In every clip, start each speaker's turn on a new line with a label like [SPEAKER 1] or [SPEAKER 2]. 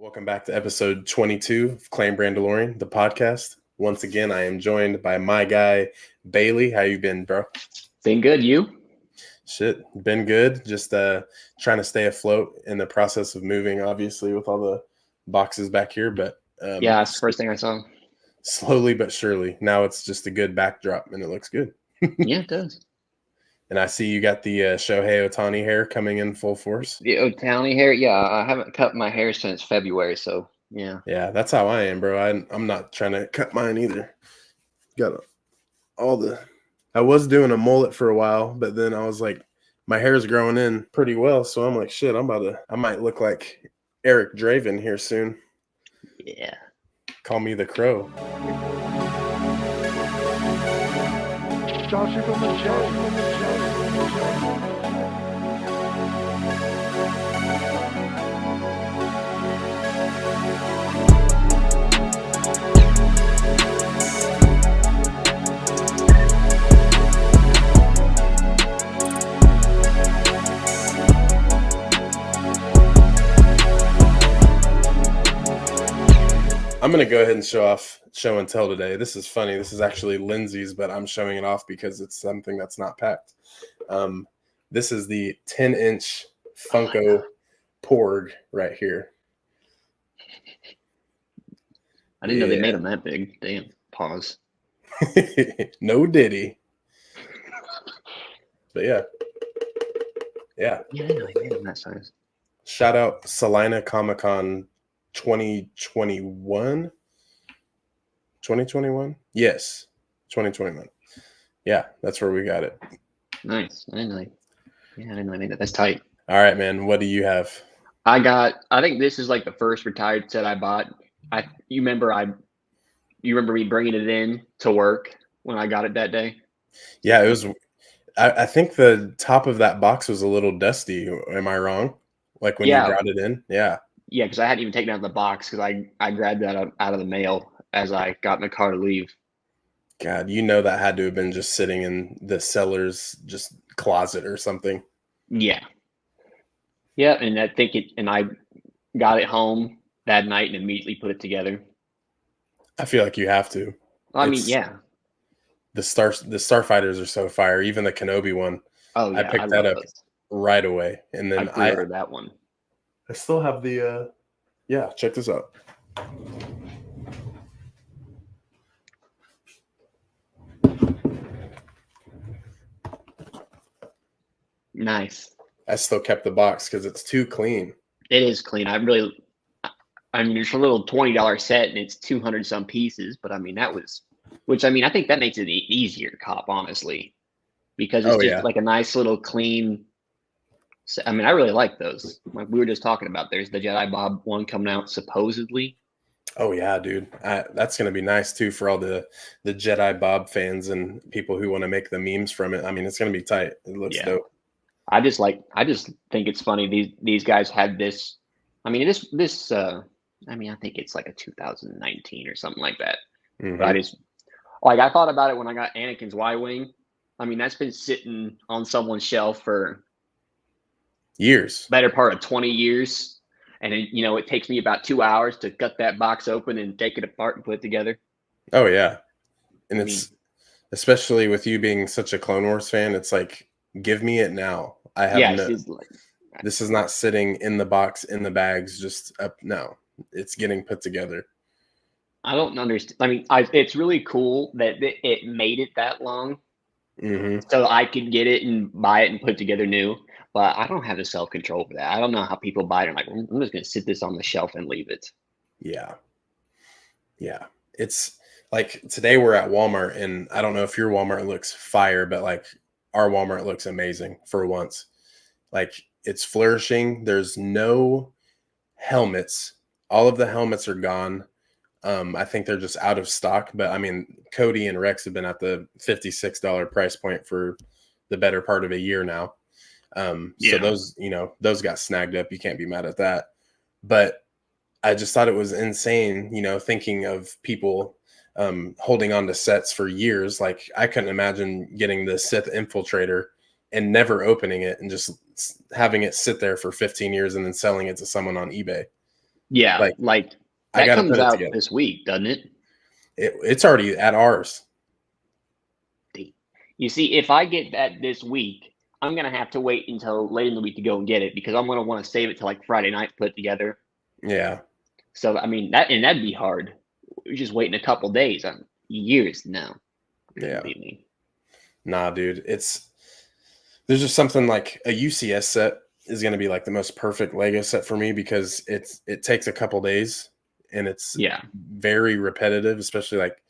[SPEAKER 1] Welcome back to episode 22 of Clan Brandolorian, the podcast. Once again, I am joined by my guy, Bailey. How you been, bro?
[SPEAKER 2] Been good, you?
[SPEAKER 1] Shit, been good. Just trying to stay afloat in the process of moving, obviously, with all the boxes back here. But
[SPEAKER 2] Yeah, that's the first thing I saw.
[SPEAKER 1] slowly but surely. Now it's just a good backdrop, and it looks good.
[SPEAKER 2] Yeah, it does.
[SPEAKER 1] And I see you got the Shohei Ohtani hair coming in full force.
[SPEAKER 2] The Otani hair, yeah, I haven't cut my hair since February, so yeah.
[SPEAKER 1] Yeah, that's how I am, bro. I'm not trying to cut mine either. Got all the I was doing a mullet for a while, but then I was like, my hair's growing in pretty well, so I'm like, shit, I might look like Eric Draven here soon.
[SPEAKER 2] Yeah.
[SPEAKER 1] Call me the Crow.
[SPEAKER 3] Joshua from the
[SPEAKER 1] I'm going to go ahead and show and tell today. This is funny. This is actually Lindsay's, but I'm showing it off because it's something that's not packed. This is the 10-inch Funko Porg right here.
[SPEAKER 2] I didn't know they made them that big. Damn. Pause.
[SPEAKER 1] No diddy. But yeah.
[SPEAKER 2] Yeah, I didn't know they made them that size.
[SPEAKER 1] Shout out Salina Comic-Con 2021. 2021? Yes. 2021. Yeah, that's where we got it.
[SPEAKER 2] Nice. I didn't know they made that. That's tight.
[SPEAKER 1] All right, man. What do you have?
[SPEAKER 2] I think this is like the first retired set I bought. You remember me bringing it in to work when I got it that day?
[SPEAKER 1] Yeah, it was. I think the top of that box was a little dusty. Am I wrong? Like when you brought it in? Yeah.
[SPEAKER 2] Yeah, because I hadn't even taken out the box because I grabbed that out of the mail as I got in the car to leave.
[SPEAKER 1] God, you know that had to have been just sitting in the seller's just closet or something.
[SPEAKER 2] Yeah. Yeah, and I got it home that night and immediately put it together.
[SPEAKER 1] I feel like you have to.
[SPEAKER 2] I mean, yeah.
[SPEAKER 1] The Starfighters are so fire. Even the Kenobi one.
[SPEAKER 2] Oh yeah,
[SPEAKER 1] I picked that up right away, and then
[SPEAKER 2] I ordered that one.
[SPEAKER 1] I still have the. Yeah, check this out.
[SPEAKER 2] Nice.
[SPEAKER 1] I still kept the box because it's too clean.
[SPEAKER 2] It is clean. I mean, it's a little $20 set and it's 200 some pieces, but I mean, I think that makes it easier to cop, honestly, because it's just like a nice little clean. I mean, I really like those. Like we were just talking about, there's the Jedi Bob one coming out supposedly.
[SPEAKER 1] Oh yeah, dude. That's going to be nice too for all the Jedi Bob fans and people who want to make the memes from it. I mean, it's going to be tight. It looks dope.
[SPEAKER 2] I just think it's funny. These guys had this. I mean, I think it's like a 2019 or something like that.
[SPEAKER 1] Mm-hmm.
[SPEAKER 2] But I thought about it when I got Anakin's Y-Wing. I mean, that's been sitting on someone's shelf for
[SPEAKER 1] years,
[SPEAKER 2] better part of 20 years. And it takes me about 2 hours to cut that box open and take it apart and put it together.
[SPEAKER 1] Oh yeah. And it's especially with you being such a Clone Wars fan, it's like, give me it now. I have this is not sitting in the box, in the bags, just up. No, it's getting put together.
[SPEAKER 2] I don't understand. I mean, it's really cool that it made it that long.
[SPEAKER 1] Mm-hmm.
[SPEAKER 2] So I could get it and buy it and put together new, but I don't have the self-control for that. I don't know how people buy it and like, I'm just going to sit this on the shelf and leave it.
[SPEAKER 1] Yeah. Yeah. It's like today we're at Walmart and I don't know if your Walmart looks fire, but like our Walmart looks amazing for once. Like it's flourishing. There's no helmets. All of the helmets are gone. I think they're just out of stock, but I mean, Cody and Rex have been at the $56 price point for the better part of a year now. So those got snagged up. You can't be mad at that. But I just thought it was insane, thinking of people holding on to sets for years. Like I couldn't imagine getting the Sith Infiltrator and never opening it and just having it sit there for 15 years and then selling it to someone on eBay.
[SPEAKER 2] Yeah,
[SPEAKER 1] Like
[SPEAKER 2] like
[SPEAKER 1] I
[SPEAKER 2] that
[SPEAKER 1] got to
[SPEAKER 2] comes
[SPEAKER 1] put it
[SPEAKER 2] out
[SPEAKER 1] together.
[SPEAKER 2] this week, doesn't it?
[SPEAKER 1] It's already at ours.
[SPEAKER 2] You see, if I get that this week, I'm gonna have to wait until late in the week to go and get it because I'm gonna want to save it to like Friday night to put it together.
[SPEAKER 1] Yeah.
[SPEAKER 2] So I mean that'd be hard. We're just waiting a couple days. Years now.
[SPEAKER 1] Yeah.
[SPEAKER 2] Believe me.
[SPEAKER 1] Nah, dude. There's just something like a UCS set is going to be like the most perfect Lego set for me because it takes a couple days and it's
[SPEAKER 2] Yeah.
[SPEAKER 1] very repetitive, especially like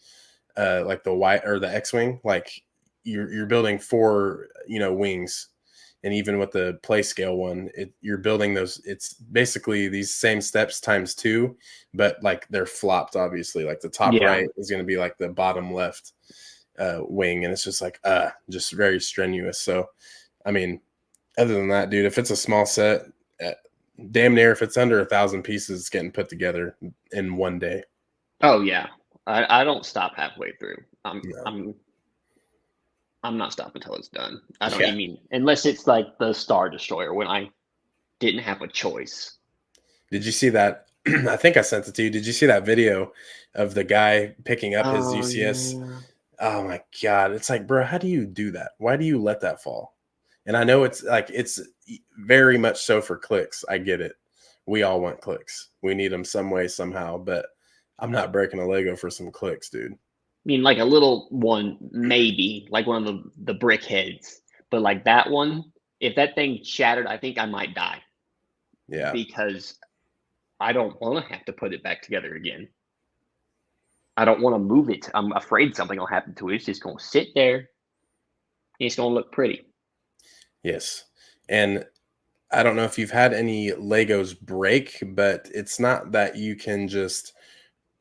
[SPEAKER 1] the Y or the X-wing. Like you're building four, wings, and even with the play scale one, you're building those. It's basically these same steps times two, but like they're flopped. Obviously, like the top
[SPEAKER 2] Yeah.
[SPEAKER 1] right is going to be like the bottom left wing, and it's just like just very strenuous. So, I mean, other than that, dude, if it's a small set, uh, damn near if it's under 1,000 pieces getting put together in one day.
[SPEAKER 2] Oh yeah. I don't stop halfway through.
[SPEAKER 1] No.
[SPEAKER 2] I'm not stopping until it's done. I don't
[SPEAKER 1] Yeah.
[SPEAKER 2] even mean unless it's like the Star Destroyer when I didn't have a choice.
[SPEAKER 1] Did you see that? I think I sent it to you. Did you see that video of the guy picking up his
[SPEAKER 2] Oh
[SPEAKER 1] UCS?
[SPEAKER 2] yeah.
[SPEAKER 1] Oh my God. It's like, bro, how do you do that? Why do you let that fall? And I know it's very much so for clicks. I get it. We all want clicks. We need them some way, somehow, but I'm not breaking a Lego for some clicks, dude.
[SPEAKER 2] I mean, like a little one, maybe like one of the brick heads, but like that one, if that thing shattered, I think I might die
[SPEAKER 1] Yeah.
[SPEAKER 2] because I don't want to have to put it back together again. I don't want to move it. I'm afraid something will happen to it. It's just going to sit there and it's going to look pretty.
[SPEAKER 1] Yes. And I don't know if you've had any Legos break, but it's not that you can just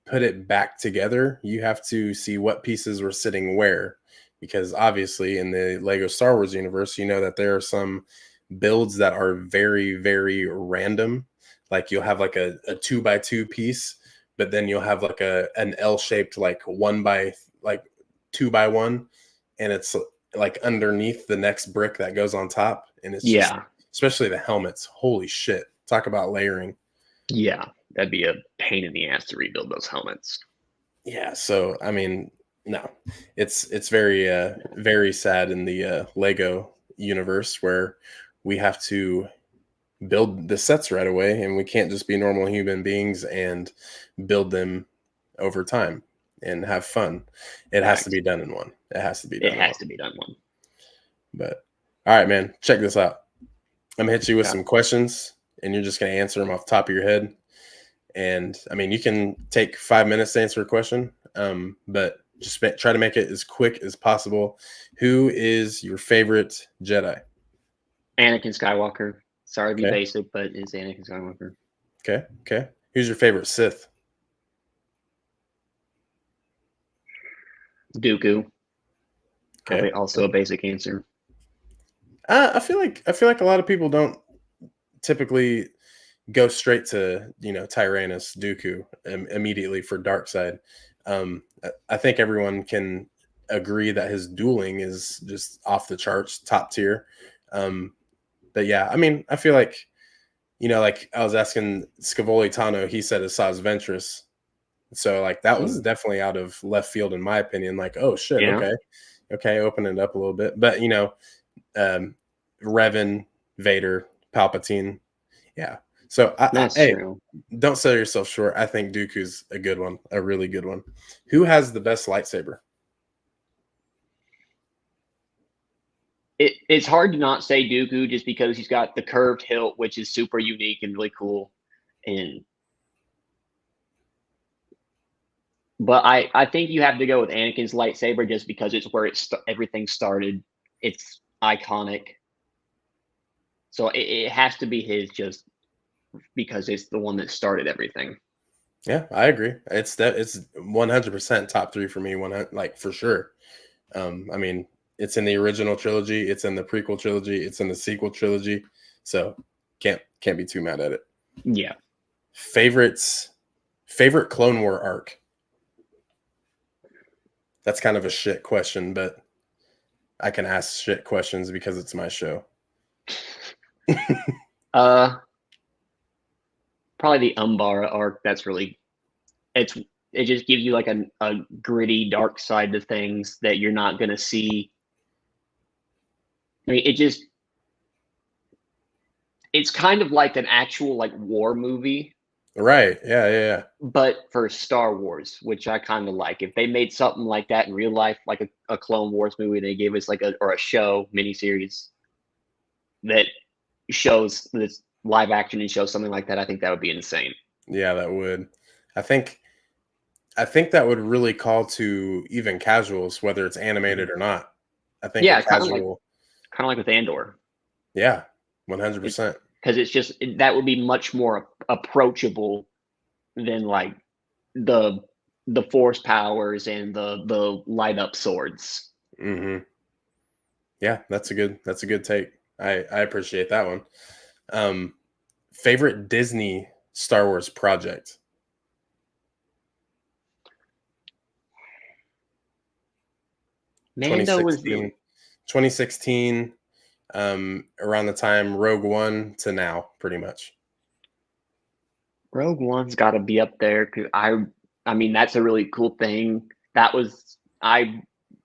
[SPEAKER 1] put it back together. You have to see what pieces were sitting where, because obviously in the Lego Star Wars universe, you know that there are some builds that are very, very random. Like you'll have like a 2x2 piece, but then you'll have like an L shaped like 2x1, and it's like underneath the next brick that goes on top, and it's just
[SPEAKER 2] Yeah.
[SPEAKER 1] especially the helmets. Holy shit! Talk about layering.
[SPEAKER 2] Yeah. That'd be a pain in the ass to rebuild those helmets.
[SPEAKER 1] Yeah, so I mean, no, it's very very sad in the Lego universe where we have to build the sets right away, and we can't just be normal human beings and build them over time and have fun. It has to
[SPEAKER 2] Fact.
[SPEAKER 1] be done in one. It has to be
[SPEAKER 2] It
[SPEAKER 1] done in one.
[SPEAKER 2] has to be done one.
[SPEAKER 1] But all right, man, check this out. I'm gonna hit you with
[SPEAKER 2] Yeah.
[SPEAKER 1] some questions, and you're just gonna answer them off the top of your head. And I mean, you can take 5 minutes to answer a question, but just try to make it as quick as possible. Who is your favorite Jedi?
[SPEAKER 2] Anakin Skywalker. Sorry to be
[SPEAKER 1] Okay.
[SPEAKER 2] basic, but it's Anakin Skywalker.
[SPEAKER 1] Okay. Okay. Who's your favorite Sith?
[SPEAKER 2] Dooku.
[SPEAKER 1] Okay.
[SPEAKER 2] Probably also a basic answer.
[SPEAKER 1] I feel like a lot of people don't typically go straight to Tyrannus Dooku immediately for dark side. I think everyone can agree that his dueling is just off the charts, top tier. But yeah, I mean, I feel like like I was asking Scavoli Tano, he said Asajj Ventress, so like that was
[SPEAKER 2] Ooh.
[SPEAKER 1] definitely out of left field in my opinion. Like, oh shit,
[SPEAKER 2] Yeah.
[SPEAKER 1] okay, open it up a little bit, but um, Revan, Vader, Palpatine, yeah. So
[SPEAKER 2] That's
[SPEAKER 1] hey,
[SPEAKER 2] true.
[SPEAKER 1] don't sell yourself short. I think Dooku's a good one, a really good one. Who has the best lightsaber?
[SPEAKER 2] It's hard to not say Dooku just because he's got the curved hilt, which is super unique and really cool. And but I think you have to go with Anakin's lightsaber just because it's where everything started. It's iconic, so it has to be his just because it's the one that started everything.
[SPEAKER 1] Yeah, I agree. It's 100% top three for me. Like for sure. I mean, it's in the original trilogy, it's in the prequel trilogy, it's in the sequel trilogy. So can't be too mad at it.
[SPEAKER 2] Yeah.
[SPEAKER 1] Favorites, favorite Clone War arc. That's kind of a shit question, but I can ask shit questions because it's my show.
[SPEAKER 2] Uh, probably the Umbara arc. That's really it just gives you like a gritty, dark side to things that you're not gonna see. I mean, it's kind of like an actual like war movie,
[SPEAKER 1] Right. Yeah.
[SPEAKER 2] but for Star Wars, which I kind of like. If they made something like that in real life, like a Clone Wars movie, they gave us like a show miniseries that shows this live action and shows something like that, I think that would be insane.
[SPEAKER 1] Yeah, that would. I think that would really call to even casuals, whether it's animated or not. I think a
[SPEAKER 2] Yeah,
[SPEAKER 1] casual,
[SPEAKER 2] kind of like with Andor.
[SPEAKER 1] yeah, 100%.
[SPEAKER 2] Because it's just that would be much more approachable than like the force powers and the light up swords.
[SPEAKER 1] Hmm. Yeah, that's a good take. I appreciate that one. Favorite Disney Star Wars project?
[SPEAKER 2] Mando was
[SPEAKER 1] 2016, 2016, around the time Rogue One to now, pretty much.
[SPEAKER 2] Rogue One's got to be up there because I mean that's a really cool thing. That was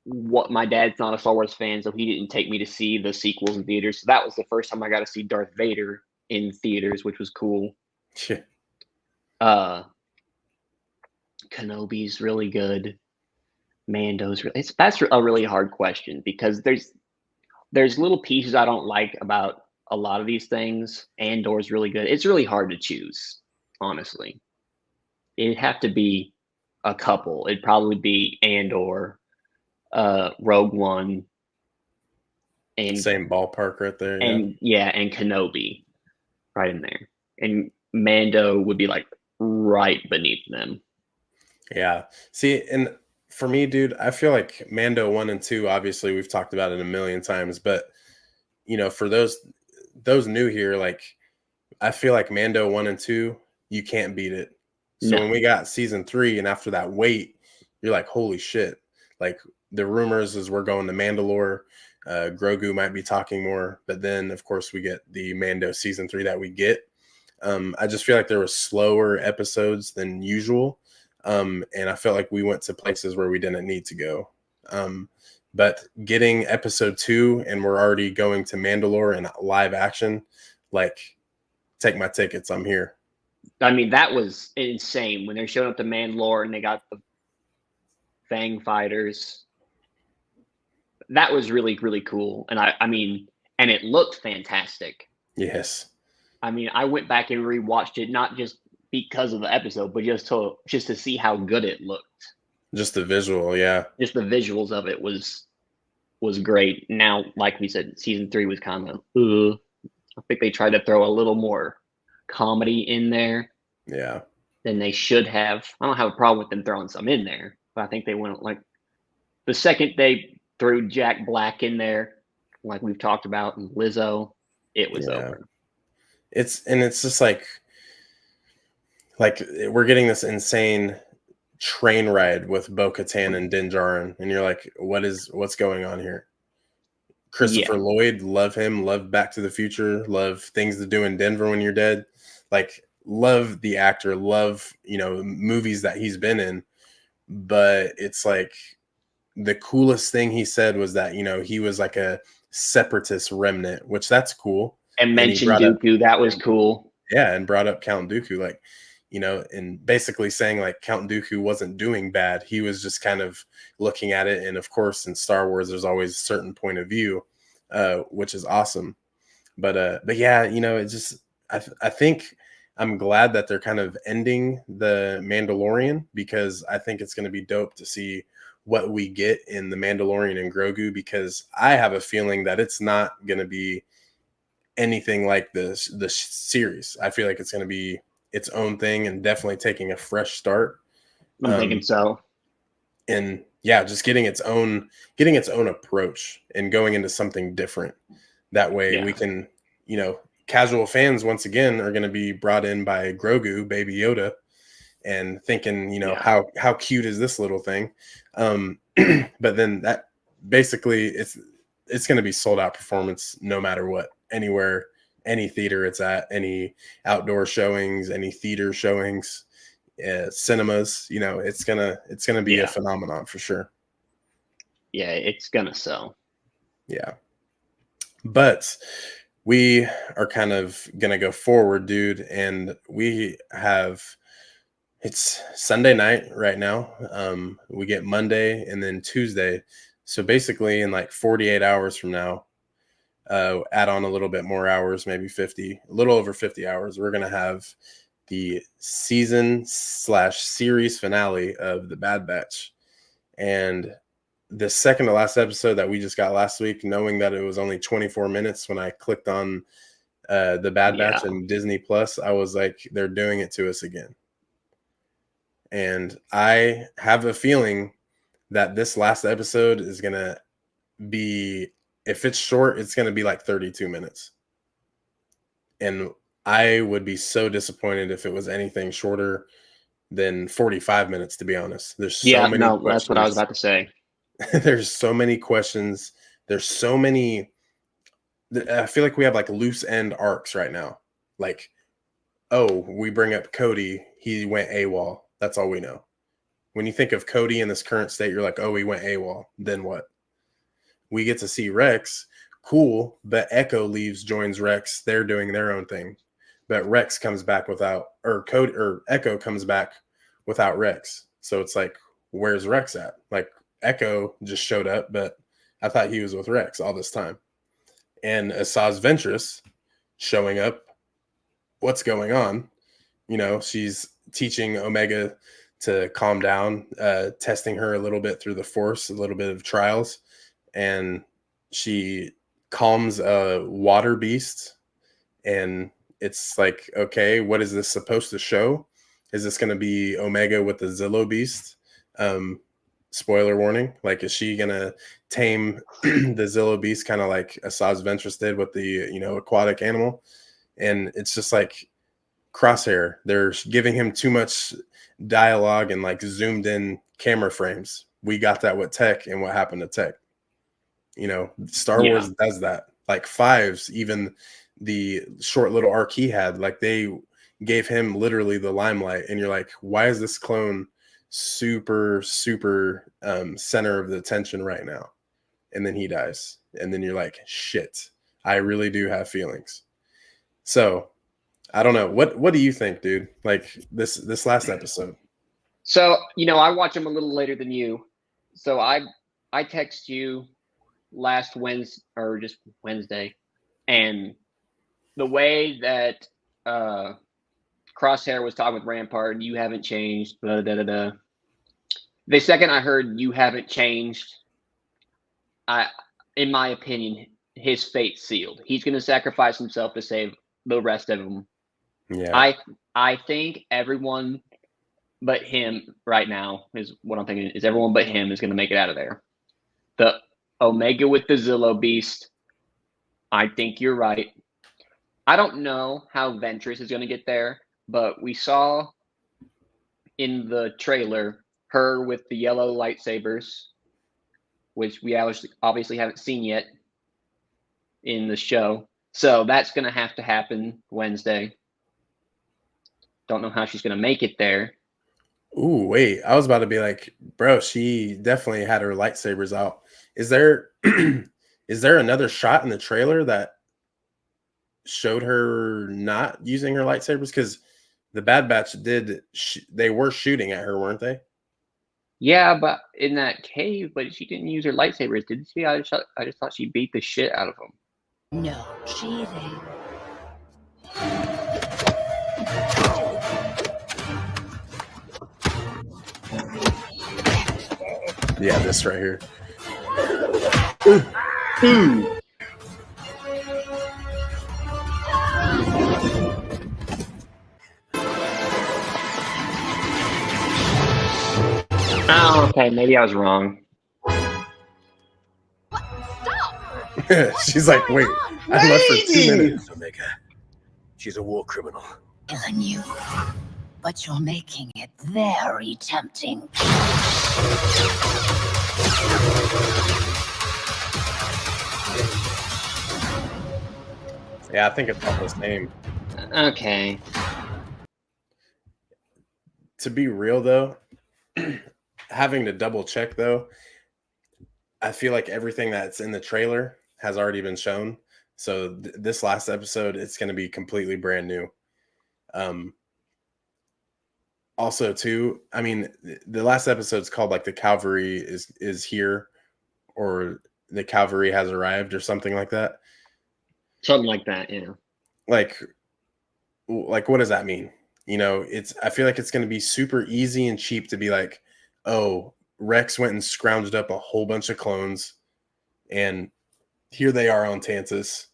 [SPEAKER 2] what my dad's not a Star Wars fan, so he didn't take me to see the sequels in theaters. So that was the first time I got to see Darth Vader in theaters, which was cool.
[SPEAKER 1] Yeah.
[SPEAKER 2] Kenobi's really good. Mando's really that's a really hard question because there's little pieces I don't like about a lot of these things. Andor's really good. It's really hard to choose, honestly. It'd have to be a couple. It'd probably be Andor, Rogue One, and
[SPEAKER 1] Same ballpark right there. Yeah.
[SPEAKER 2] and Kenobi right in there. And Mando would be like right beneath them.
[SPEAKER 1] Yeah. See, and for me, dude, I feel like Mando 1 and 2, obviously we've talked about it a million times, but for those new here, like I feel like Mando 1 and 2, you can't beat it. So
[SPEAKER 2] No.
[SPEAKER 1] when we got season 3 and after that wait, you're like, holy shit. Like the rumors is we're going to Mandalore. Grogu might be talking more, but then of course we get the Mando season 3 that we get. I just feel like there were slower episodes than usual. And I felt like we went to places where we didn't need to go. But getting episode 2 and we're already going to Mandalore and live action, like take my tickets. I'm here.
[SPEAKER 2] I mean, that was insane when they're showing up to Mandalore and they got the Fang fighters. That was really, really cool. And I mean, and it looked fantastic.
[SPEAKER 1] Yes.
[SPEAKER 2] I mean, I went back and rewatched it, not just because of the episode, but just to see how good it looked.
[SPEAKER 1] Just the visual, yeah.
[SPEAKER 2] Just the visuals of it was great. Now, like we said, season 3 was kind of, I think they tried to throw a little more comedy in there.
[SPEAKER 1] Yeah.
[SPEAKER 2] Than they should have. I don't have a problem with them throwing some in there, but I think they went like the second they threw Jack Black in there, like we've talked about, and Lizzo, it was over.
[SPEAKER 1] It's just like we're getting this insane train ride with Bo-Katan and Din Djarin, and you're like, what's going on here? Christopher Lloyd, love him, love Back to the Future, love Things to Do in Denver When You're Dead, like love the actor, love movies that he's been in, but it's like the coolest thing he said was that he was like a separatist remnant, which that's cool.
[SPEAKER 2] And mentioned Dooku, that was cool.
[SPEAKER 1] Yeah, and brought up Count Dooku, like and basically saying like Count Dooku wasn't doing bad. He was just kind of looking at it. And of course, in Star Wars, there's always a certain point of view, which is awesome. But yeah, it just, I think I'm glad that they're kind of ending the Mandalorian, because I think it's going to be dope to see what we get in the Mandalorian and Grogu, because I have a feeling that it's not going to be anything like the series. I feel like it's going to be its own thing and definitely taking a fresh start.
[SPEAKER 2] I'm thinking so.
[SPEAKER 1] And yeah, just getting its own approach and going into something different. That way we can, casual fans once again are going to be brought in by Grogu, Baby Yoda, and thinking, how cute is this little thing? But then that basically it's going to be sold out performance no matter what, anywhere any theater it's at, any outdoor showings, any theater showings, cinemas. You know, it's gonna be a phenomenon for sure.
[SPEAKER 2] Yeah, it's gonna sell.
[SPEAKER 1] Yeah, but we are kind of gonna go forward, dude, and we have. It's Sunday night right now. We get Monday and then Tuesday. So basically, in like 48 hours from now, add on a little bit more hours, maybe 50, a little over 50 hours. We're going to have the season/series finale of The Bad Batch. And the second to last episode that we just got last week, knowing that it was only 24 minutes when I clicked on The Bad Batch and Disney Plus, I was like, they're doing it to us again. And I have a feeling that this last episode is going to be, if it's short, it's going to be like 32 minutes. And I would be so disappointed if it was anything shorter than 45 minutes, to be honest. There's so many questions.
[SPEAKER 2] That's what I was about to say.
[SPEAKER 1] There's so many questions. There's so many. I feel like we have like loose end arcs right now. Like, oh, we bring up Cody. He went AWOL. That's all we know. When you think of Cody in this current state, you're like, oh, he went AWOL. Then what? We get to see Rex. Cool. But Echo leaves, joins Rex. They're doing their own thing. But Rex comes back without, or Cody, or Echo comes back without Rex. So it's like, where's Rex at? Like, Echo just showed up, but I thought he was with Rex all this time. And Asajj Ventress showing up. What's going on? You know, she's teaching Omega to calm down, testing her a little bit through the Force, a little bit of trials. And she calms a water beast. And it's like, okay, what is this supposed to show? Is this going to be Omega with the Zillo beast? Spoiler warning. Like, is she going to tame the Zillo beast kind of like Asajj Ventress did with the, you know, aquatic animal? And it's just like Crosshair. They're giving him too much dialogue and like zoomed in camera frames. We got that with Tech, and what happened to Tech? You know, Star Wars does that. Like Fives, even the short little arc he had, like they gave him literally the limelight, and you're like, why is this clone super center of the attention right now? And then he dies, and then you're like, shit, I really do have feelings. So I don't know. What do you think, dude? Like this last episode.
[SPEAKER 2] So, you know, I watch them a little later than you. So I text you last Wednesday, or just Wednesday, and the way that Crosshair was talking with Rampart, you haven't changed, blah, da, da, da. The second I heard you haven't changed, in my opinion, his fate's sealed. He's going to sacrifice himself to save the rest of them.
[SPEAKER 1] Yeah.
[SPEAKER 2] I think everyone but him right now is what I'm thinking, is everyone but him is going to make it out of there. The Omega with the Zillo beast, I think you're right. I don't know how Ventress is going to get there, but we saw in the trailer her with the yellow lightsabers, which we obviously haven't seen yet in the show. So that's going to have to happen Wednesday. Don't know how she's going to make it there.
[SPEAKER 1] Ooh, wait. I was about to be like, bro, she definitely had her lightsabers out. Is there another shot in the trailer that showed her not using her lightsabers? Because the Bad Batch they were shooting at her, weren't they?
[SPEAKER 2] Yeah, but in that cave, but she didn't use her lightsabers, did she? I just thought she beat the shit out of them.
[SPEAKER 3] No cheating.
[SPEAKER 1] Yeah, this right here.
[SPEAKER 2] Oh, okay. Maybe I was wrong.
[SPEAKER 1] She's like, wait, I left for 2 minutes.
[SPEAKER 4] Omega. She's a war criminal.
[SPEAKER 3] Killing you. But you're making it very tempting.
[SPEAKER 1] Yeah, I think it's all the same.
[SPEAKER 2] Okay.
[SPEAKER 1] To be real though, having to double check though, I feel like everything that's in the trailer has already been shown. So this last episode, it's going to be completely brand new. Um, Also, too, I mean, the last episode's called like the cavalry is here, or the cavalry has arrived, or something like that.
[SPEAKER 2] Something like that, yeah.
[SPEAKER 1] Like what does that mean? It's I feel like it's going to be super easy and cheap to be like, oh, Rex went and scrounged up a whole bunch of clones, and here they are on Tantus,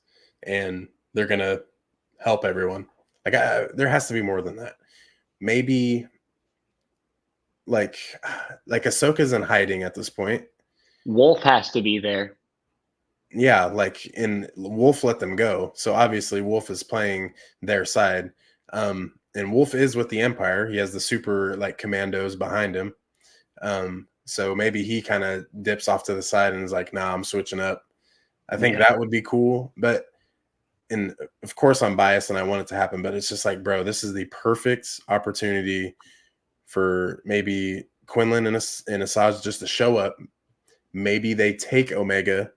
[SPEAKER 1] and they're going to help everyone. Like there has to be more than that. Maybe like like Ahsoka's in hiding at this point.
[SPEAKER 2] Wolf has to be there.
[SPEAKER 1] Yeah, like Wolf let them go. So obviously Wolf is playing their side. And Wolf is with the Empire. He has the super like commandos behind him. So maybe he kind of dips off to the side and is like, nah, I'm switching up. I think that would be cool. But and of course I'm biased and I want it to happen, but it's just like, bro, this is the perfect opportunity for maybe Quinlan and Asajj just to show up. Maybe they take Omega,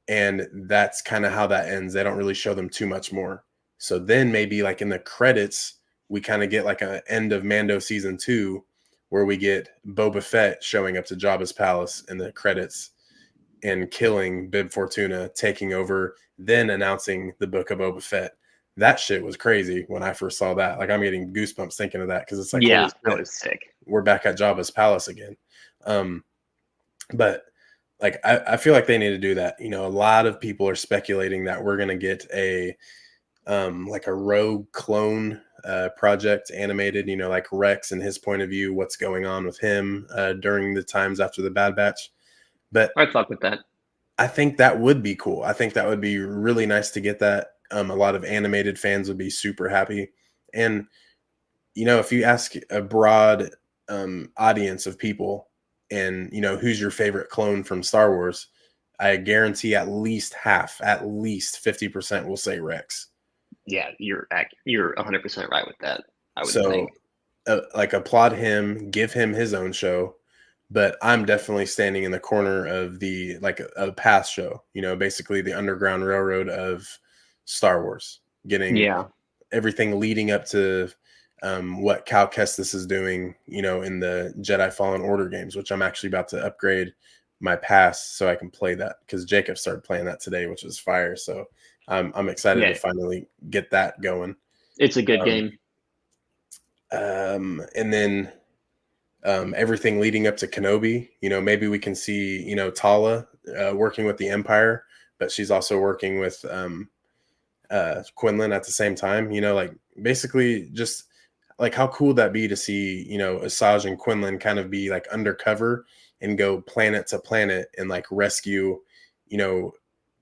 [SPEAKER 1] and that's kind of how that ends. They don't really show them too much more. So then maybe like in the credits, we kind of get like an end of Mando season 2 where we get Boba Fett showing up to Jabba's palace in the credits and killing Bib Fortuna, taking over, then announcing the book of Boba Fett. That shit was crazy when I first saw that. Like I'm getting goosebumps thinking of that because it's like,
[SPEAKER 2] Yeah, that was sick.
[SPEAKER 1] We're back at Jabba's palace again. But like I feel like they need to do that. A lot of people are speculating that we're gonna get a like a rogue clone project animated, like Rex and his point of view, what's going on with him during the times after the Bad Batch. But
[SPEAKER 2] I'd fuck with that.
[SPEAKER 1] I think that would be cool. I think that would be really nice to get that. A lot of animated fans would be super happy. And if you ask a broad audience of people, and who's your favorite clone from Star Wars, I guarantee at least 50% will say Rex.
[SPEAKER 2] Yeah, you're 100% right with that. I would
[SPEAKER 1] So,
[SPEAKER 2] think.
[SPEAKER 1] Like applaud him, give him his own show. But I'm definitely standing in the corner of the like a past show. Basically the Underground Railroad of Star Wars, getting everything leading up to what Cal Kestis is doing, in the Jedi Fallen Order games, which I'm actually about to upgrade my pass so I can play that because Jacob started playing that today, which is fire. So I'm excited to finally get that going.
[SPEAKER 2] It's a good game.
[SPEAKER 1] And then everything leading up to Kenobi, maybe we can see, Tala working with the Empire, but she's also working with Quinlan at the same time, like basically just like how cool would that be to see, Asajj and Quinlan kind of be like undercover and go planet to planet and like rescue,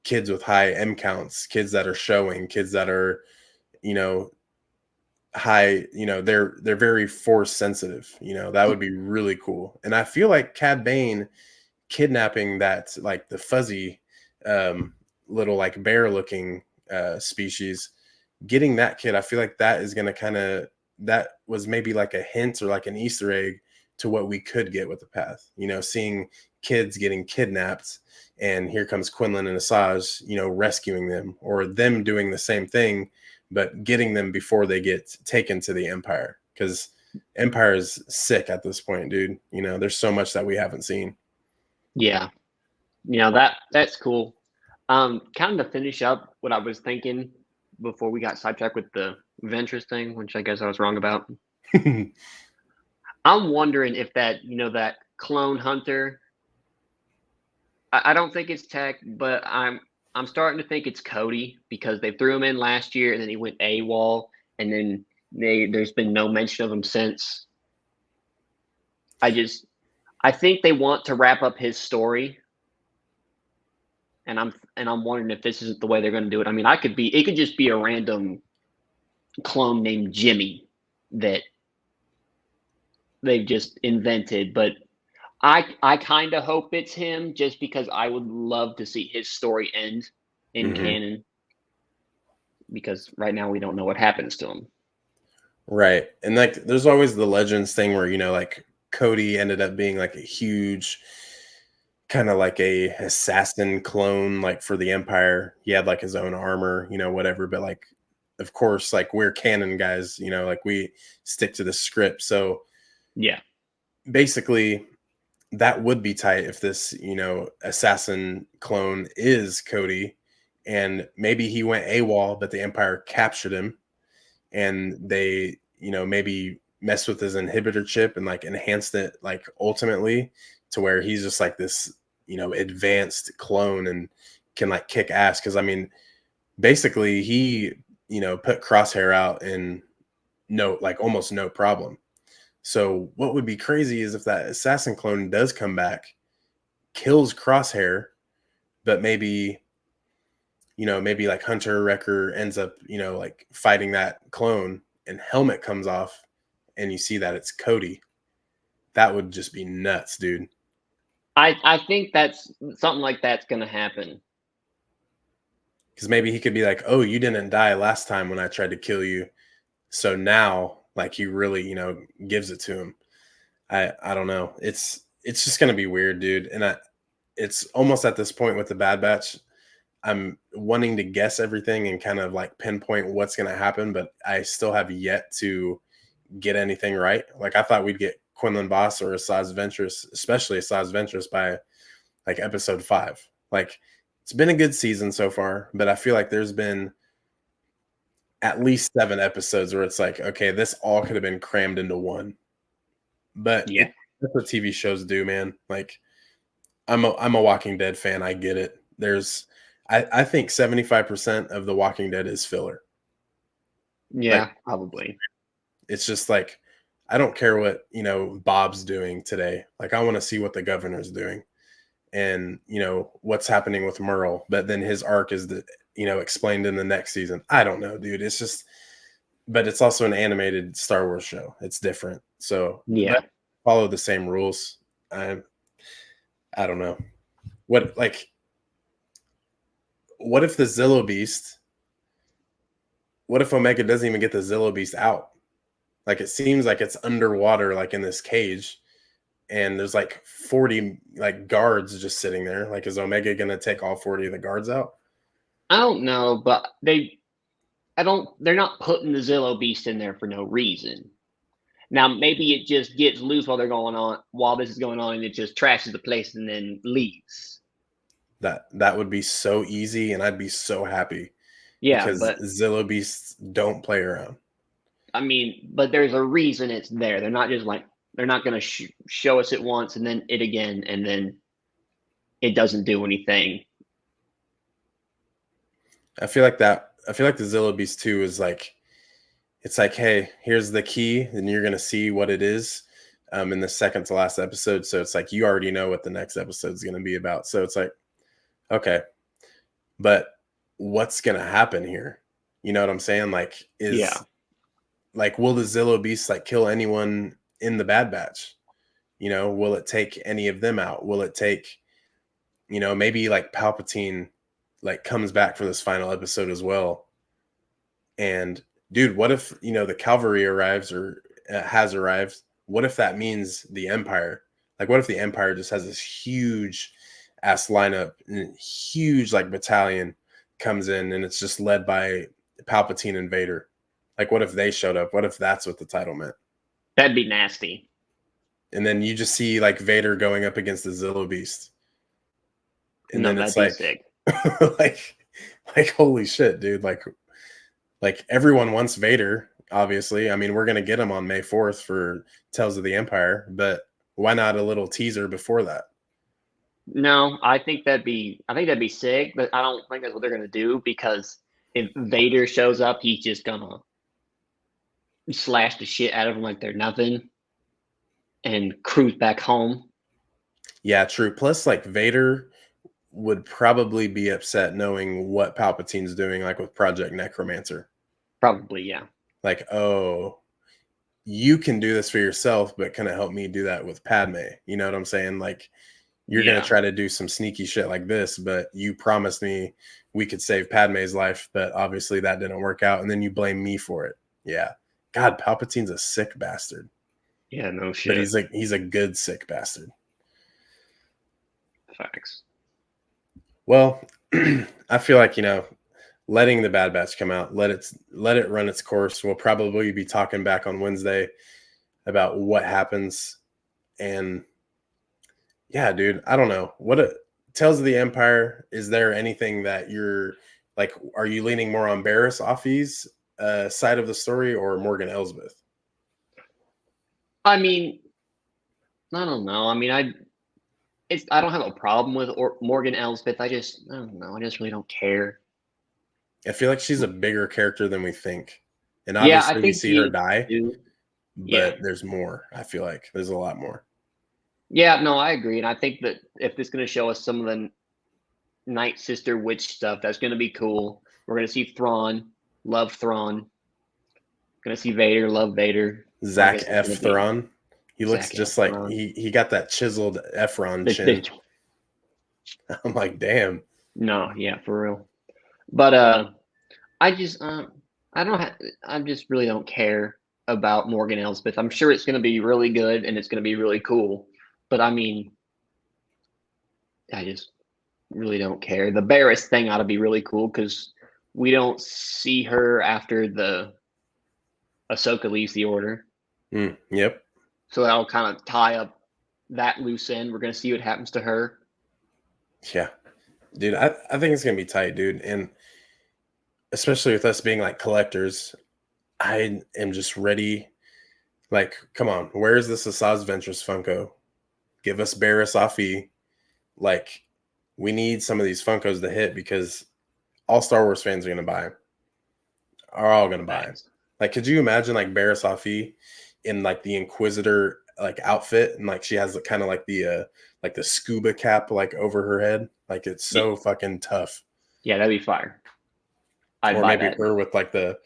[SPEAKER 1] kids with high M counts, kids that are showing, kids that are, high, they're very force sensitive. That would be really cool. And I feel like Cad Bane kidnapping that like the fuzzy little like bear looking species, getting that kid, I feel like that is going to that was maybe like a hint or like an Easter egg to what we could get with the path, seeing kids getting kidnapped, and here comes Quinlan and Asajj, rescuing them, or them doing the same thing, but getting them before they get taken to the Empire, because Empire is sick at this point, dude. There's so much that we haven't seen.
[SPEAKER 2] Yeah. That's cool. Kind of to finish up what I was thinking before we got sidetracked with the Ventress thing, which I guess I was wrong about. I'm wondering if that clone hunter, I don't think it's Tech, but I'm starting to think it's Cody, because they threw him in last year and then he went AWOL, and then there's been no mention of him since. I think they want to wrap up his story. And I'm wondering if this isn't the way they're going to do it. I mean, it could just be a random clone named Jimmy that they've just invented, but I kind of hope it's him, just because I would love to see his story end in canon. because right now we don't know what happens to him.
[SPEAKER 1] Right. And like there's always the legends thing where, like Cody ended up being like a huge kind of like a assassin clone, like for the Empire. He had like his own armor, whatever. But like, of course, like we're canon guys, like we stick to the script. So
[SPEAKER 2] yeah,
[SPEAKER 1] basically that would be tight if this, assassin clone is Cody, and maybe he went AWOL, but the Empire captured him, and they, maybe messed with his inhibitor chip and like enhanced it, like ultimately to where he's just like this, advanced clone and can like kick ass. Cause I mean, basically he, put Crosshair out in almost no problem. So what would be crazy is if that assassin clone does come back, kills Crosshair, but maybe like Hunter Wrecker ends up, like fighting that clone and helmet comes off and you see that it's Cody. That would just be nuts, dude.
[SPEAKER 2] I think that's something like that's gonna happen.
[SPEAKER 1] Because maybe he could be like, oh, you didn't die last time when I tried to kill you. So now like he really, gives it to him. I don't know. It's just gonna be weird, dude. And it's almost at this point with the Bad Batch, I'm wanting to guess everything and kind of like pinpoint what's going to happen, but I still have yet to get anything right. Like I thought we'd get Quinlan Voss or Asajj Ventress, especially Asajj Ventress by like episode 5. Like it's been a good season so far, but I feel like there's been at least 7 episodes where it's like, okay, this all could have been crammed into one. But
[SPEAKER 2] Yeah,
[SPEAKER 1] that's what TV shows do, man. Like I'm a Walking Dead fan. I get it. I think 75% of The Walking Dead is filler.
[SPEAKER 2] yeah,
[SPEAKER 1] Like,
[SPEAKER 2] probably.
[SPEAKER 1] it's just like, I don't care what, Bob's doing today. Like, I want to see what the governor's doing and, what's happening with Merle. But then his arc is, explained in the next season. I don't know, dude. It's just, but it's also an animated Star Wars show. It's different. So,
[SPEAKER 2] Yeah.
[SPEAKER 1] follow the same rules. I don't know. What if the Zillo Beast, what if Omega doesn't even get the Zillo Beast out? Like it seems like it's underwater, like in this cage, and there's like 40 like guards just sitting there. Like, is Omega gonna take all 40 of the guards out?
[SPEAKER 2] I don't know, but they're not putting the Zillo Beast in there for no reason. Now maybe it just gets loose while this is going on, and it just trashes the place and then leaves.
[SPEAKER 1] That would be so easy, and I'd be so happy.
[SPEAKER 2] Yeah,
[SPEAKER 1] because
[SPEAKER 2] but
[SPEAKER 1] Zillo Beasts don't play around.
[SPEAKER 2] I mean, but there's a reason it's there. They're not just like they're not going to show us it once and then it again, and then it doesn't do anything.
[SPEAKER 1] I feel like the Zillo Beast 2 is like, it's like, hey, here's the key, and you're gonna see what it is in the second to last episode. So it's like you already know what the next episode is gonna be about. So it's like, okay, but what's gonna happen here? You know what I'm saying? Like, will the Zillo Beast like kill anyone in the Bad Batch? Will it take any of them out? Will it take, maybe like Palpatine like comes back for this final episode as well? And dude, what if, the cavalry arrives or has arrived? What if that means the Empire? Like, what if the Empire just has this huge ass lineup and huge like battalion comes in and it's just led by Palpatine and Vader? Like, what if they showed up? What if that's what the title meant?
[SPEAKER 2] That'd be nasty.
[SPEAKER 1] And then you just see like Vader going up against the Zillo Beast. And then it's like,
[SPEAKER 2] sick.
[SPEAKER 1] like holy shit, dude. Like everyone wants Vader, obviously. I mean, we're gonna get him on May 4th for Tales of the Empire, but why not a little teaser before that?
[SPEAKER 2] No, I think that'd be sick, but I don't think that's what they're gonna do, because if Vader shows up, he's just gonna slash the shit out of him like they're nothing and cruise back home.
[SPEAKER 1] Yeah, true. Plus, like Vader would probably be upset knowing what Palpatine's doing, like with Project Necromancer.
[SPEAKER 2] Probably, yeah.
[SPEAKER 1] Like, oh, you can do this for yourself, but can it help me do that with Padme? You know what I'm saying? Like, You're going to try to do some sneaky shit like this, but you promised me we could save Padme's life, but obviously that didn't work out, and then you blame me for it. Yeah. God, Palpatine's a sick bastard.
[SPEAKER 2] Yeah, no shit.
[SPEAKER 1] But he's a good sick bastard.
[SPEAKER 2] Facts.
[SPEAKER 1] Well, I feel like, letting the Bad Batch come out, let it run its course. We'll probably be talking back on Wednesday about what happens. And yeah, dude, I don't know. Tales of the Empire, is there anything that you're like, are you leaning more on Barriss Offee's side of the story or Morgan Elsbeth?
[SPEAKER 2] I mean, I don't know. I mean, I don't have a problem with Morgan Elsbeth. I don't know. I just really don't care.
[SPEAKER 1] I feel like she's a bigger character than we think. And obviously we see her die, but there's more. I feel like there's a lot more.
[SPEAKER 2] Yeah, no, I agree. And I think that if this is going to show us some of the Night Sister witch stuff, that's going to be cool. We're going to see Thrawn, love Thrawn. Going to see Vader, love Vader.
[SPEAKER 1] Zac F. Thrawn. He looks just like he got that chiseled Efron chin. I'm like, damn.
[SPEAKER 2] No, yeah, for real. But I just I just really don't care about Morgan Elsbeth. I'm sure it's going to be really good and it's going to be really cool. But I mean, I just really don't care. The Barriss thing ought to be really cool because we don't see her after the Ahsoka leaves the Order.
[SPEAKER 1] Yep.
[SPEAKER 2] So that'll kind of tie up that loose end. We're going to see what happens to her.
[SPEAKER 1] Yeah. Dude, I think it's going to be tight, dude. And especially with us being like collectors, I am just ready. Like, come on. Where is this Asajj Ventress Funko? Give us Barriss Offee. Like, we need some of these Funkos to hit because all Star Wars fans are going to buy them. Are all going to buy them. Like, could you imagine like Barriss Offee in like the Inquisitor like outfit, and like she has kind of like the scuba cap like over her head? Like, it's so fucking tough.
[SPEAKER 2] Yeah, that'd be fire.
[SPEAKER 1] Or maybe her with like the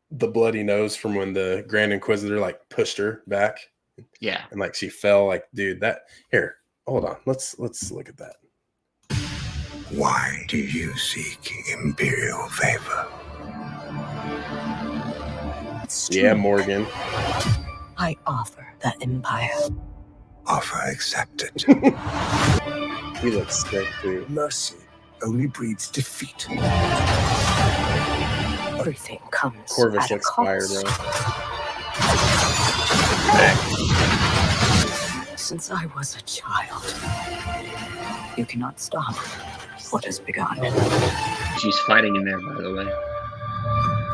[SPEAKER 1] bloody nose from when the Grand Inquisitor like pushed her back.
[SPEAKER 2] Yeah.
[SPEAKER 1] And like she fell. Like, dude, that here. Hold on. Let's look at that.
[SPEAKER 4] Why do you seek Imperial favor?
[SPEAKER 1] Yeah, Morgan.
[SPEAKER 3] I offer the Empire.
[SPEAKER 4] Offer accepted.
[SPEAKER 1] He looks sick too.
[SPEAKER 4] Mercy only breeds defeat.
[SPEAKER 3] Everything comes
[SPEAKER 1] Corvus
[SPEAKER 3] at a
[SPEAKER 1] looks fire,
[SPEAKER 3] cost.
[SPEAKER 1] bro.
[SPEAKER 3] Since I was a child, you cannot stop what has begun.
[SPEAKER 2] She's fighting in there, by the way.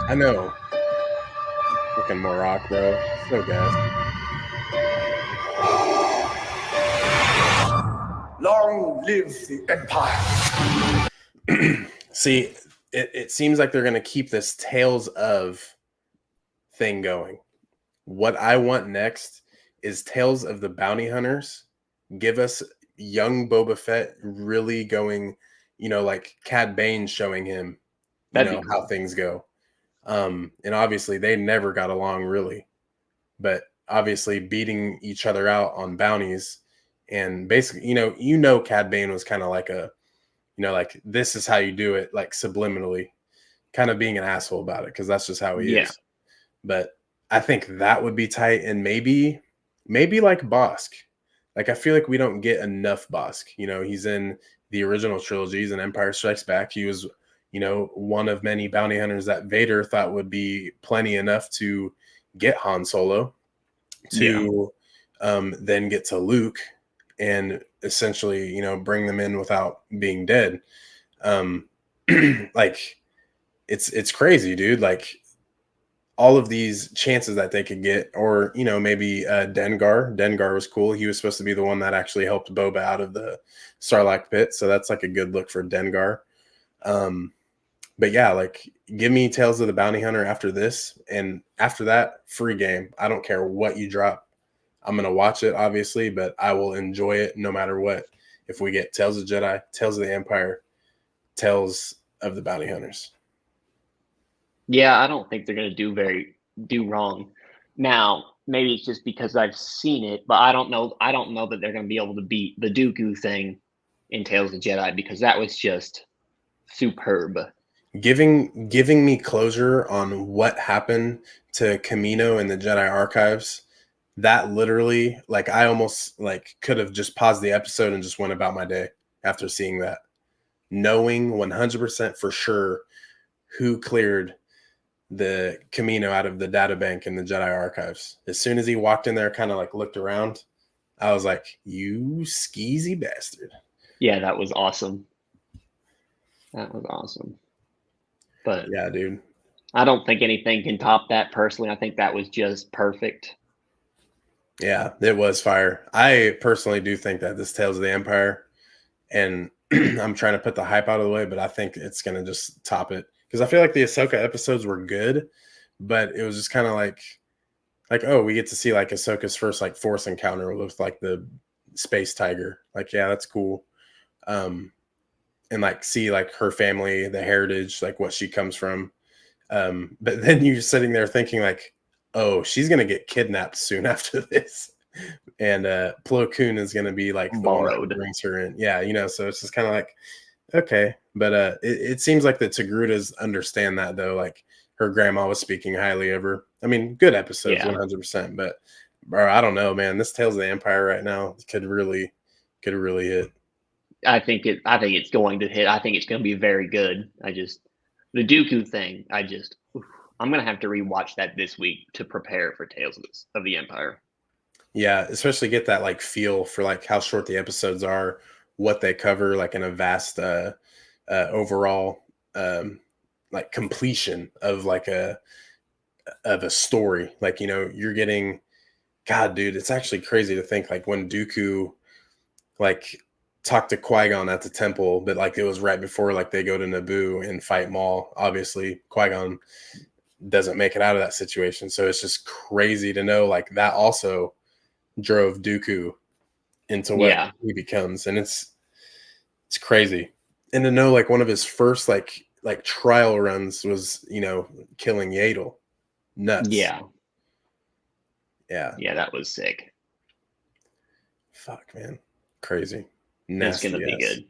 [SPEAKER 1] I know. Fucking Morok, bro. So good.
[SPEAKER 4] Long live the Empire.
[SPEAKER 1] See, it seems like they're going to keep this Tales of thing going. What I want next is Tales of the Bounty Hunters. Give us young Boba Fett really going, like Cad Bane showing him,
[SPEAKER 2] Cool.
[SPEAKER 1] how things go. And obviously they never got along really, but obviously beating each other out on bounties and basically, Cad Bane was kind of like a, like this is how you do it, like subliminally, kind of being an asshole about it because that's just how he is. But I think that would be tight, and maybe like Bosk. Like I feel like we don't get enough Bosk. He's in the original trilogies and Empire Strikes Back. He was, one of many bounty hunters that Vader thought would be plenty enough to get Han Solo to then get to Luke and essentially, bring them in without being dead. Like it's crazy, dude. Like all of these chances that they could get, or, maybe Dengar. Dengar was cool. He was supposed to be the one that actually helped Boba out of the Sarlacc pit. So that's like a good look for Dengar. But yeah, like give me Tales of the Bounty Hunter after this. And after that, free game. I don't care what you drop. I'm going to watch it, obviously, but I will enjoy it no matter what. If we get Tales of Jedi, Tales of the Empire, Tales of the Bounty Hunters.
[SPEAKER 2] Yeah, I don't think they're going to do wrong. Now, maybe it's just because I've seen it, but I don't know that they're going to be able to beat the Dooku thing in Tales of the Jedi, because that was just superb.
[SPEAKER 1] Giving me closure on what happened to Camino in the Jedi Archives, that literally, like, I almost like could have just paused the episode and just went about my day after seeing that, knowing 100% for sure who cleared the Camino out of the data bank in the Jedi Archives. As soon as he walked in there, kind of like looked around, I was like, you skeezy bastard.
[SPEAKER 2] Yeah, that was awesome. That was awesome. But
[SPEAKER 1] yeah, dude,
[SPEAKER 2] I don't think anything can top that personally. I think that was just perfect.
[SPEAKER 1] Yeah, it was fire. I personally do think that this Tales of the Empire, and I'm trying to put the hype out of the way, but I think it's going to just top it. Because I feel like the Ahsoka episodes were good, but it was just kind of like, oh, we get to see like Ahsoka's first like Force encounter with like the space tiger. Like, yeah, that's cool. And like see like her family, the heritage, like what she comes from. But then you're sitting there thinking like, oh, she's gonna get kidnapped soon after this, and Plo Koon is gonna be like the
[SPEAKER 2] borrowed.
[SPEAKER 1] one that brings her in. Yeah, so it's just kind of like, okay, but it seems like the Togrutas understand that though. Like her grandma was speaking highly of her. I mean, good episodes, 100%. But bro, I don't know, man. This Tales of the Empire right now could really hit.
[SPEAKER 2] I think it's going to hit. I think it's going to be very good. The Dooku thing, I'm going to have to rewatch that this week to prepare for Tales of the Empire.
[SPEAKER 1] Yeah, especially get that like feel for like how short the episodes are, what they cover, like in a vast overall like completion of like a story. Like, you're getting, God, dude, it's actually crazy to think like when Dooku like talked to Qui-Gon at the temple, but like it was right before like they go to Naboo and fight Maul. Obviously, Qui-Gon doesn't make it out of that situation. So it's just crazy to know like that also drove Dooku into what he becomes. And it's crazy. And to know like one of his first like trial runs was, killing Yaddle. Nuts.
[SPEAKER 2] Yeah.
[SPEAKER 1] Yeah,
[SPEAKER 2] that was sick.
[SPEAKER 1] Fuck, man. Crazy.
[SPEAKER 2] Nasty. It's gonna be good.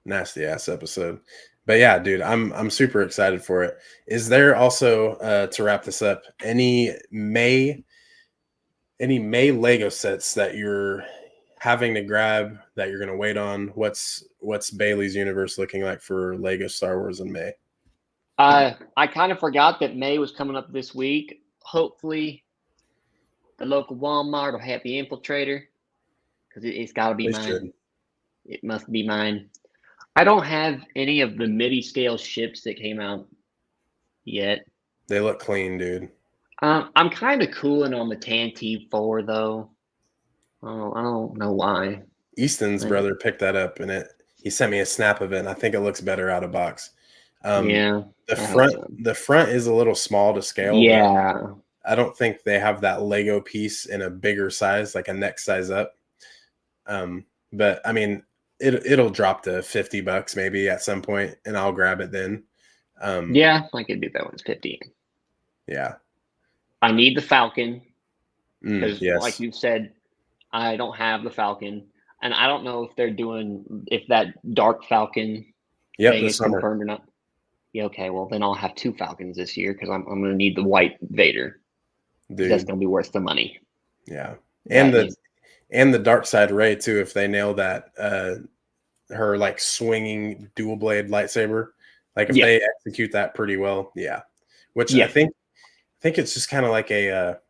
[SPEAKER 1] Nasty ass episode. But yeah, dude, I'm super excited for it. Is there also to wrap this up, any May Lego sets that you're having to grab that you're gonna wait on? What's Bailey's universe looking like for Lego Star Wars in May?
[SPEAKER 2] I kind of forgot that May was coming up this week. Hopefully the local Walmart will have the Infiltrator, because it's got to be mine. It must be mine. I don't have any of the MIDI scale ships that came out yet.
[SPEAKER 1] They look clean, dude.
[SPEAKER 2] I'm kind of cooling on the Tantive 4 though. I don't know why.
[SPEAKER 1] Easton's brother picked that up, and he sent me a snap of it, and I think it looks better out of box. The front is a little small to scale.
[SPEAKER 2] Yeah.
[SPEAKER 1] I don't think they have that Lego piece in a bigger size, like a next size up. But I mean, it'll drop to $50 maybe at some point, and I'll grab it then.
[SPEAKER 2] Yeah, I could do that one's 50.
[SPEAKER 1] Yeah.
[SPEAKER 2] I need the Falcon because,
[SPEAKER 1] yes,
[SPEAKER 2] like you said, I don't have the Falcon, and I don't know if that Dark Falcon thing is confirmed or not. Yeah, okay, well then I'll have 2 Falcons this year because I'm going to need the white Vader. Dude. That's going to be worth the money.
[SPEAKER 1] Yeah, and the dark side Rey too. If they nail that, her like swinging dual blade lightsaber, like if they execute that pretty well, Which I think it's just kind of like it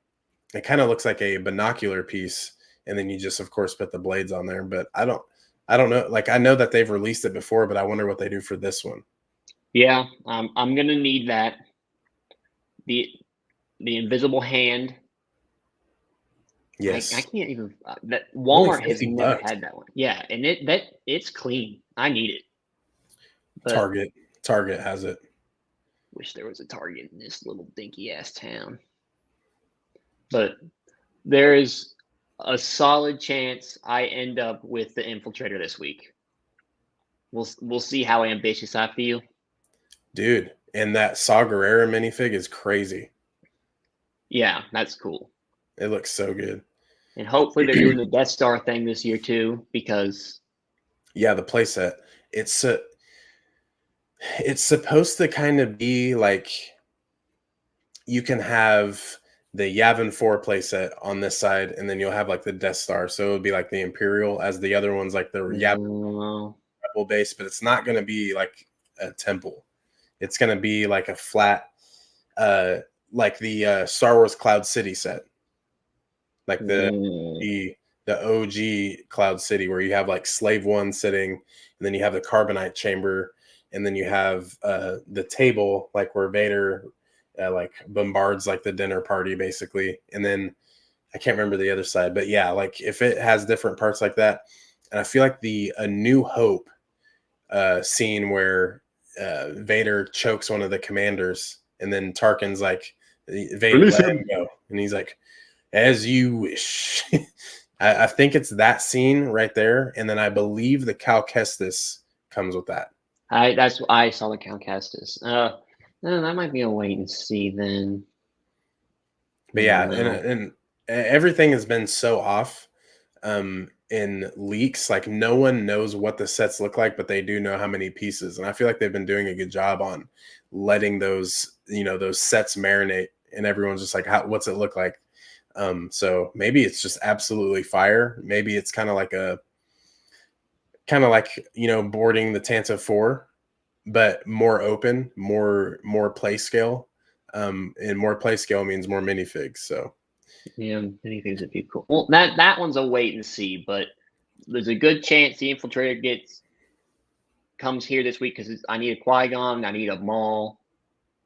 [SPEAKER 1] kind of looks like a binocular piece, and then you just of course put the blades on there. But I don't know. Like I know that they've released it before, but I wonder what they do for this one.
[SPEAKER 2] Yeah, I'm gonna need that. The invisible hand.
[SPEAKER 1] Yes,
[SPEAKER 2] I can't even. That Walmart has never had that one. Yeah, and it's clean. I need it.
[SPEAKER 1] But Target has it.
[SPEAKER 2] Wish there was a Target in this little dinky ass town. But there is a solid chance I end up with the Infiltrator this week. We'll see how ambitious I feel.
[SPEAKER 1] Dude, and that Saw Gerrera minifig is crazy.
[SPEAKER 2] Yeah, that's cool.
[SPEAKER 1] It looks so good.
[SPEAKER 2] And hopefully they're doing the Death Star thing this year too, because
[SPEAKER 1] yeah, the playset. It's it's supposed to kind of be like you can have the Yavin 4 playset on this side, and then you'll have like the Death Star. So it would be like the Imperial, as the other one's like the Yavin Rebel base, but it's not going to be like a temple. It's going to be like a flat, like the Star Wars Cloud City set, like the OG Cloud City, where you have like Slave One sitting, and then you have the Carbonite chamber, and then you have the table, like where Vader like bombards like the dinner party basically, and then I can't remember the other side, but yeah, like if it has different parts like that. And I feel like the A New Hope scene where Vader chokes one of the commanders, and then Tarkin's like, Vader, let him go, and he's like, as you wish. I think it's that scene right there, and then I believe the Cal Kestis comes with that.
[SPEAKER 2] I saw the Cal Kestis. That might be a wait and see then.
[SPEAKER 1] But yeah, and everything has been so off in leaks. Like no one knows what the sets look like, but they do know how many pieces. And I feel like they've been doing a good job on letting those, those sets marinate, and everyone's just like, what's it look like? So maybe it's just absolutely fire. Maybe it's kind of like boarding the Tantive 4, but more open, more play scale. And more play scale means more minifigs. So
[SPEAKER 2] yeah, minifigs would be cool. Well, that one's a wait and see, but there's a good chance the Infiltrator comes here this week because I need a Qui-Gon, I need a Maul.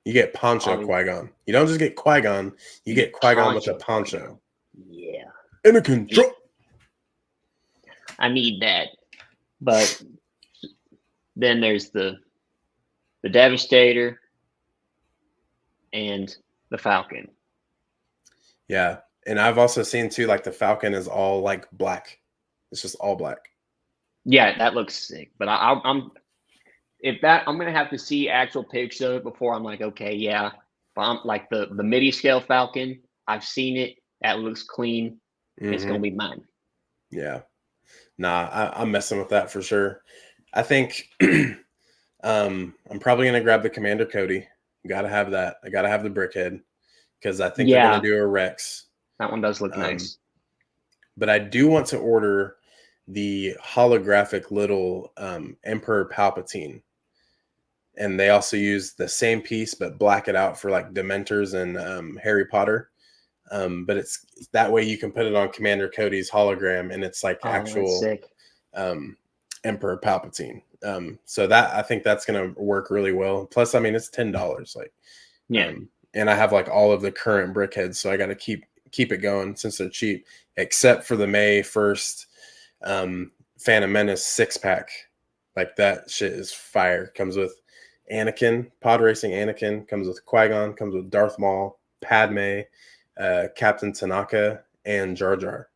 [SPEAKER 1] You get poncho Qui-Gon. You don't just get Qui-Gon, you get Qui-Gon with a poncho. Qui-Gon.
[SPEAKER 2] Yeah.
[SPEAKER 1] Anakin, drop.
[SPEAKER 2] I need that. But then there's the Devastator and the Falcon.
[SPEAKER 1] Yeah. And I've also seen too, like the Falcon is all like black. It's just all black.
[SPEAKER 2] Yeah, that looks sick. But I'm gonna have to see actual pictures of it before I'm like, okay, yeah. But I'm like the midi scale Falcon. I've seen it. That looks clean. Mm-hmm. It's gonna be mine.
[SPEAKER 1] Yeah. Nah, I'm messing with that for sure. I think I'm probably gonna grab the Commander Cody. Gotta have that. I gotta have the Brickhead because I think they're gonna do a Rex.
[SPEAKER 2] That one does look nice.
[SPEAKER 1] But I do want to order the holographic little Emperor Palpatine. And they also use the same piece but black it out for like Dementors and Harry Potter. But it's that way you can put it on Commander Cody's hologram, and it's like actual Emperor Palpatine. So that I think that's gonna work really well. Plus, I mean, it's $10. Like,
[SPEAKER 2] yeah.
[SPEAKER 1] And I have like all of the current Brickheads, so I got to keep it going since they're cheap. Except for the May 1st Phantom Menace 6-pack. Like that shit is fire. Comes with Anakin, pod racing Anakin. Comes with Qui-Gon. Comes with Darth Maul, Padme, Captain Tanaka, and Jar Jar.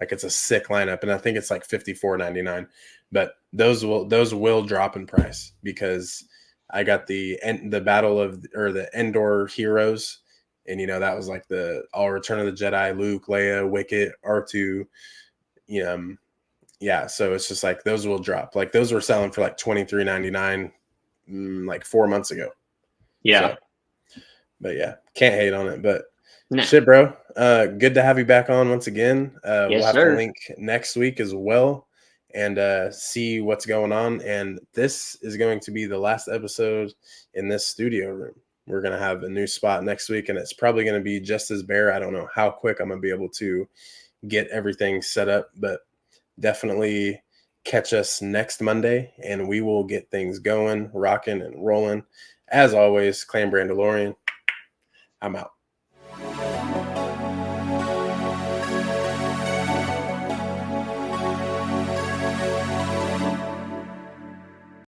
[SPEAKER 1] Like it's a sick lineup, and I think it's like $54.99. But those will drop in price because I got the Battle of the Endor Heroes, and that was like the all Return of the Jedi, Luke, Leia, Wicket, R2. Yeah, so it's just like those will drop. Like those were selling for like $23.99 like 4 months ago.
[SPEAKER 2] Yeah.
[SPEAKER 1] So, but yeah, can't hate on it. But shit, bro. Good to have you back on once again. We'll have to link next week as well and see what's going on. And this is going to be the last episode in this studio room. We're going to have a new spot next week, and it's probably going to be just as bare. I don't know how quick I'm going to be able to get everything set up, but definitely catch us next Monday, and we will get things going, rocking, and rolling. As always, Clan Brandolorian, I'm out.